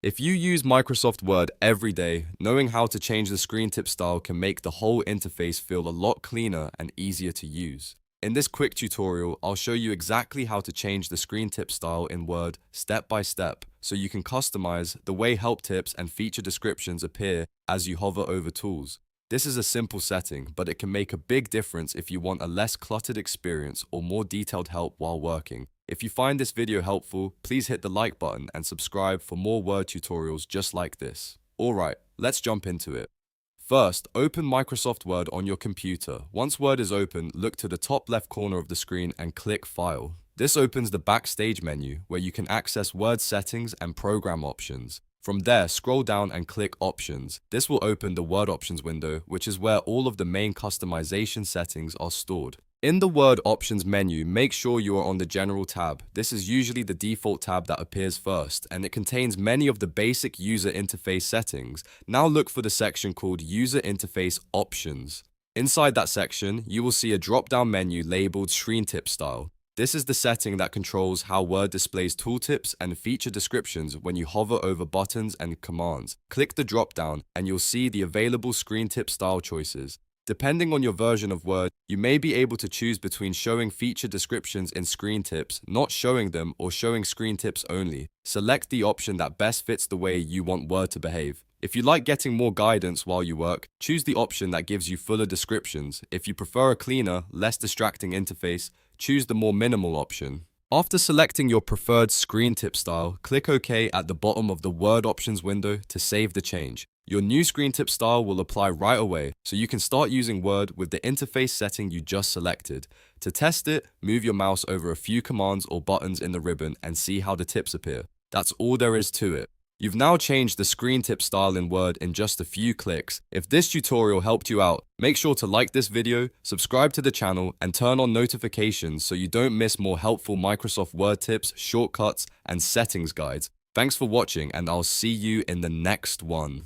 If you use Microsoft Word every day, knowing how to change the screen tip style can make the whole interface feel a lot cleaner and easier to use. In this quick tutorial, I'll show you exactly how to change the screen tip style in Word step by step, so you can customize the way help tips and feature descriptions appear as you hover over tools. This is a simple setting, but it can make a big difference if you want a less cluttered experience or more detailed help while working. If you find this video helpful, please hit the like button and subscribe for more Word tutorials just like this. Alright, let's jump into it. First, open Microsoft Word on your computer. Once Word is open, look to the top left corner of the screen and click File. This opens the Backstage menu, where you can access Word settings and program options. From there, scroll down and click Options. This will open the Word Options window, which is where all of the main customization settings are stored. In the Word Options menu, make sure you are on the General tab. This is usually the default tab that appears first, and it contains many of the basic user interface settings. Now look for the section called User Interface Options. Inside that section, you will see a drop-down menu labeled ScreenTip style. This is the setting that controls how Word displays tooltips and feature descriptions when you hover over buttons and commands. Click the drop-down and you'll see the available ScreenTip style choices. Depending on your version of Word, you may be able to choose between showing feature descriptions in ScreenTips, not showing them, or showing ScreenTips only. Select the option that best fits the way you want Word to behave. If you like getting more guidance while you work, choose the option that gives you fuller descriptions. If you prefer a cleaner, less distracting interface, choose the more minimal option. After selecting your preferred screen tip style, click OK at the bottom of the Word Options window to save the change. Your new screen tip style will apply right away, so you can start using Word with the interface setting you just selected. To test it, move your mouse over a few commands or buttons in the ribbon and see how the tips appear. That's all there is to it. You've now changed the screen tip style in Word in just a few clicks. If this tutorial helped you out, make sure to like this video, subscribe to the channel, and turn on notifications so you don't miss more helpful Microsoft Word tips, shortcuts, and settings guides. Thanks for watching, and I'll see you in the next one.